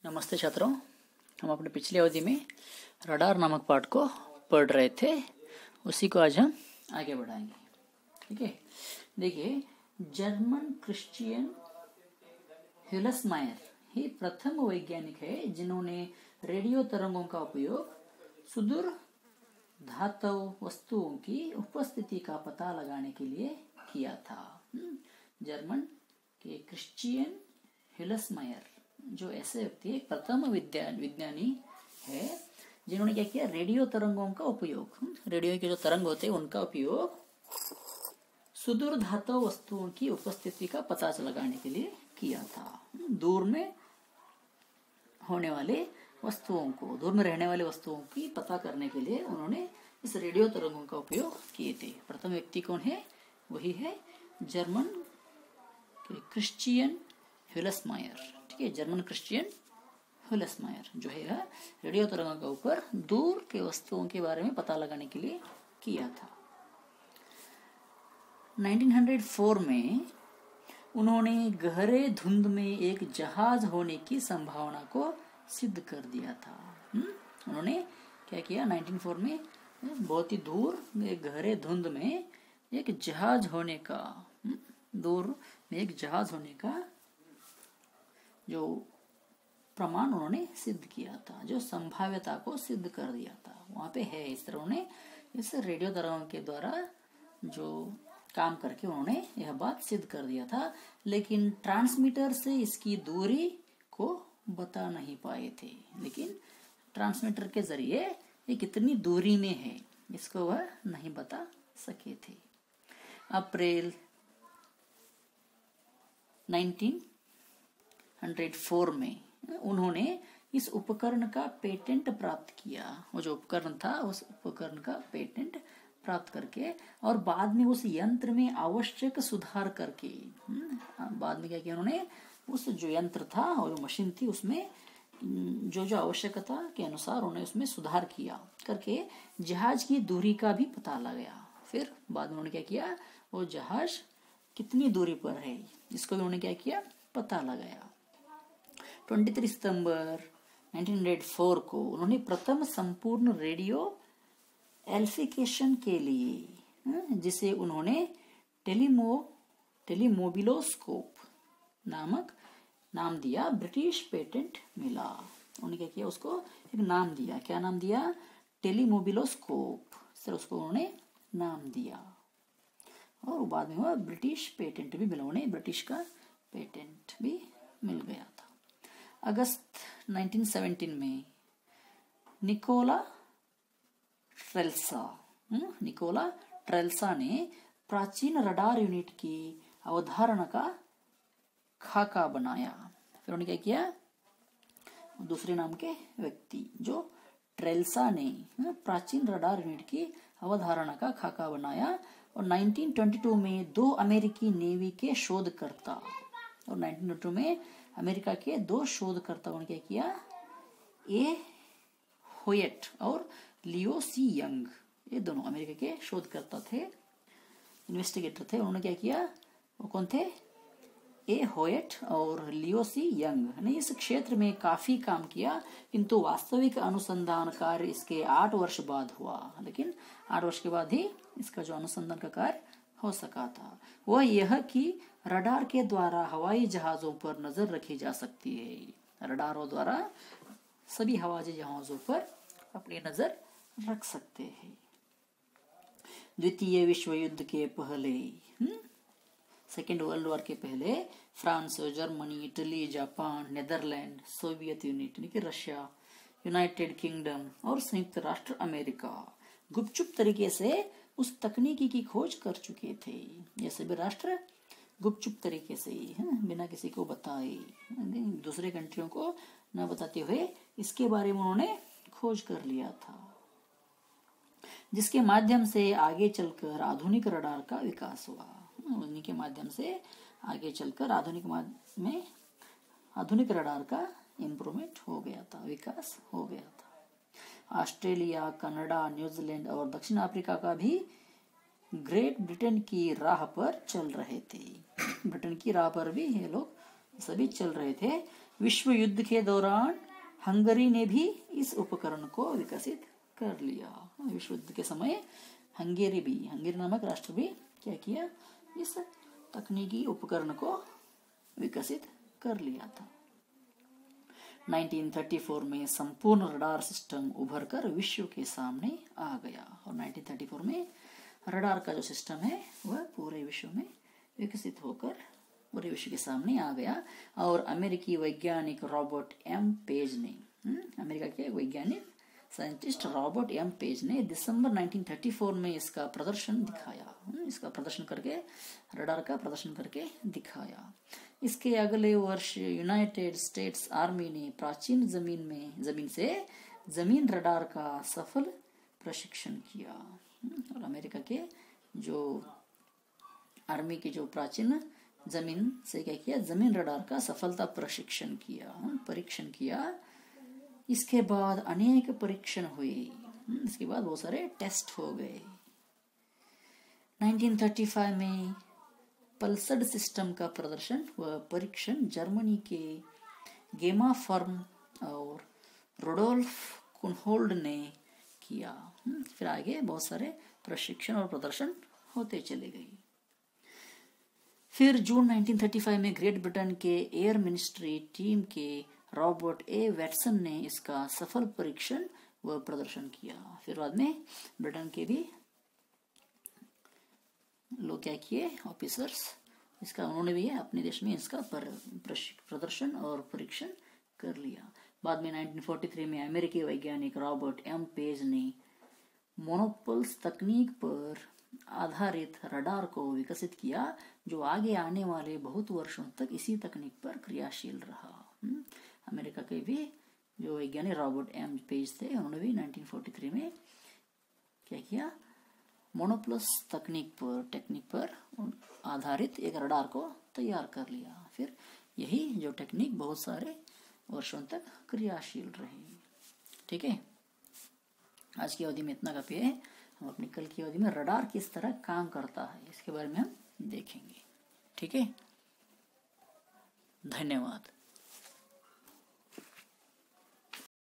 नमस्ते छात्रों। हम अपने पिछले अवधि में रडार नामक पाठ को पढ़ रहे थे, उसी को आज हम आगे बढ़ाएंगे। ठीक है, देखिए, जर्मन क्रिश्चियन हिल्समायर ही प्रथम वैज्ञानिक है जिन्होंने रेडियो तरंगों का उपयोग सुदूर धातव वस्तुओं की उपस्थिति का पता लगाने के लिए किया था। जर्मन के क्रिश्चियन हिल्समायर जो ऐसे व्यक्ति प्रथम विज्ञानी है जिन्होंने क्या किया, रेडियो तरंगों का उपयोग, रेडियो के जो तरंग होते हैं उनका उपयोग सुदूर धातु वस्तुओं की उपस्थिति का पता लगाने के लिए किया था। दूर में होने वाले वस्तुओं को, दूर में रहने वाले वस्तुओं की पता करने के लिए उन्होंने इस रेडियो तरंगों का उपयोग किए थे। प्रथम व्यक्ति कौन है? वही है जर्मन क्रिश्चियन हिल्समायर। ठीक है, जर्मन क्रिश्चियन हिल्समायर जो है रेडियो तरंगों के ऊपर दूर के वस्तुओं के बारे में पता लगाने के लिए किया था। 1904 में उन्होंने गहरे धुंध में एक जहाज होने की संभावना को सिद्ध कर दिया था। उन्होंने क्या किया, 1904 में बहुत ही दूर गहरे धुंध में एक जहाज होने का, दूर में एक जहाज होने का जो प्रमाण उन्होंने सिद्ध किया था, जो संभाव्यता को सिद्ध कर दिया था, वहां पे है। इस तरह उन्होंने इस रेडियो तरंगों के द्वारा जो काम करके उन्होंने यह बात सिद्ध कर दिया था, लेकिन ट्रांसमीटर से इसकी दूरी को बता नहीं पाए थे। लेकिन ट्रांसमीटर के जरिए ये कितनी दूरी में है इसको वह नहीं बता सके थे। अप्रैल 1904 में उन्होंने इस उपकरण का पेटेंट प्राप्त किया। वो जो उपकरण था उस उपकरण का पेटेंट प्राप्त करके और बाद में उस यंत्र में आवश्यक सुधार करके, बाद में क्या किया उन्होंने, उस जो यंत्र था और जो मशीन थी उसमें जो आवश्यकता के अनुसार उन्होंने उसमें सुधार किया करके जहाज की दूरी का भी पता लगाया। फिर बाद में उन्होंने क्या किया, वो जहाज कितनी दूरी पर है इसको भी उन्होंने क्या किया, पता लगाया। 23 सितंबर 1904 को उन्होंने प्रथम संपूर्ण रेडियो एल्फिकेशन के लिए, जिसे उन्होंने टेलीमोबिलोस्कोप नामक नाम दिया, ब्रिटिश पेटेंट मिला। उन्होंने क्या किया, उसको एक नाम दिया। क्या नाम दिया? टेलीमोबिलोस्कोप। सर उसको उन्होंने नाम दिया और बाद में वह ब्रिटिश पेटेंट भी मिला, उन्हें ब्रिटिश का पेटेंट भी मिल गया था। अगस्त 1917 में निकोला ट्रेल्सा ने प्राचीन रडार यूनिट की अवधारणा का खाका बनाया। फिर उन्होंने क्या किया, दूसरे नाम के व्यक्ति जो ट्रेल्सा ने प्राचीन रडार यूनिट की अवधारणा का खाका बनाया और 1922 में दो अमेरिकी नेवी के शोधकर्ता, और 1922 में अमेरिका के दो शोधकर्ताओं ने क्या किया, ए होयट और लियो सी यंग, ये दोनों अमेरिका के शोधकर्ता थे, इन्वेस्टिगेटर थे। उन्होंने क्या किया, वो कौन थे, ए होयट और लियो सी यंग ने इस क्षेत्र में काफी काम किया, किंतु वास्तविक अनुसंधान कार्य इसके 8 वर्ष बाद हुआ। लेकिन 8 वर्ष के बाद ही इसका जो अनुसंधान का कार्य हो सका था वह यह कि रडार के द्वारा हवाई जहाजों पर नजर रखी जा सकती है। रडारों द्वारा सभी हवाई जहाजों पर अपनी नजर रख सकते हैं। द्वितीय विश्व युद्ध के पहले, सेकेंड वर्ल्ड वॉर के पहले France, Germany, Italy, Japan, Netherland, Soviet unit यानी कि रशिया, यूनाइटेड किंगडम और संयुक्त राष्ट्र अमेरिका गुपचुप तरीके से उस तकनीकी की खोज कर चुके थे। ये सभी राष्ट्र गुपचुप तरीके से ही, बिना किसी को बताए, दूसरे कंट्रियों को न बताते हुए इसके बारे में उन्होंने खोज कर लिया था, जिसके माध्यम से आगे चलकर आधुनिक रडार का विकास हुआ। उन्हीं के माध्यम से आगे चलकर आधुनिक रडार का इम्प्रूवमेंट हो गया था, विकास हो गया था। ऑस्ट्रेलिया, कनाडा, न्यूजीलैंड और दक्षिण अफ्रीका का भी ग्रेट ब्रिटेन की राह पर चल रहे थे। ब्रिटेन की राह पर भी ये लोग सभी चल रहे थे, विश्व युद्ध के दौरान हंगरी ने भी इस उपकरण को विकसित कर लिया। विश्व युद्ध के समय हंगेरी नामक राष्ट्र भी क्या किया, इस तकनीकी उपकरण को विकसित कर लिया था। 1934 में संपूर्ण रडार सिस्टम उभर कर विश्व के सामने आ गया और 1934 में रडार का जो सिस्टम है वह पूरे विश्व में विकसित होकर पूरे विश्व के सामने आ गया। और अमेरिकी वैज्ञानिक रॉबर्ट एम पेज ने, अमेरिका के वैज्ञानिक साइंटिस्ट रॉबर्ट एम पेज ने दिसंबर 1934 में इसका प्रदर्शन दिखाया, इसका प्रदर्शन करके रडार का प्रदर्शन करके दिखाया। इसके अगले वर्ष यूनाइटेड स्टेट्स आर्मी ने प्राचीन जमीन से जमीन रडार का सफल प्रशिक्षण किया। और अमेरिका के जो आर्मी की जो प्राचीन जमीन से क्या किया, जमीन रडार का सफलता परीक्षण किया। इसके बाद अनेक परीक्षण हुए, इसके बाद बहुत सारे टेस्ट हो गए। 1935 में पल्सड सिस्टम का प्रदर्शन व परीक्षण जर्मनी के गेमा फर्म और रोडोल्फ कुनहोल्ड ने किया। फिर आगे बहुत सारे प्रशिक्षण और प्रदर्शन होते चले गए। फिर जून 1935 में ग्रेट ब्रिटेन के एयर मिनिस्ट्री टीम के रॉबर्ट ए वैटसन ने इसका सफल परीक्षण व प्रदर्शन किया। फिर बाद में ब्रिटेन के भी लोग क्या किए, ऑफिसर्स, इसका उन्होंने भी अपने देश में इसका प्रदर्शन और परीक्षण कर लिया। बाद में 1943 में अमेरिकी वैज्ञानिक रॉबर्ट एम पेज ने मोनोपल्स तकनीक पर आधारित रडार को विकसित किया, जो आगे आने वाले बहुत वर्षों तक इसी तकनीक पर क्रियाशील रहा। अमेरिका के भी जो वैज्ञानिक रॉबर्ट एम पेज थे, उन्होंने भी 1943 में क्या किया, मोनोपल्स टेक्निक पर आधारित एक रडार को तैयार कर लिया। फिर यही जो टेक्निक बहुत सारे वर्षों तक क्रियाशील रही। ठीक है, आज की अवधि में इतना काफी है। हम अपनी कल की अवधि में रडार किस तरह काम करता है इसके बारे में हम देखेंगे। ठीक है, धन्यवाद।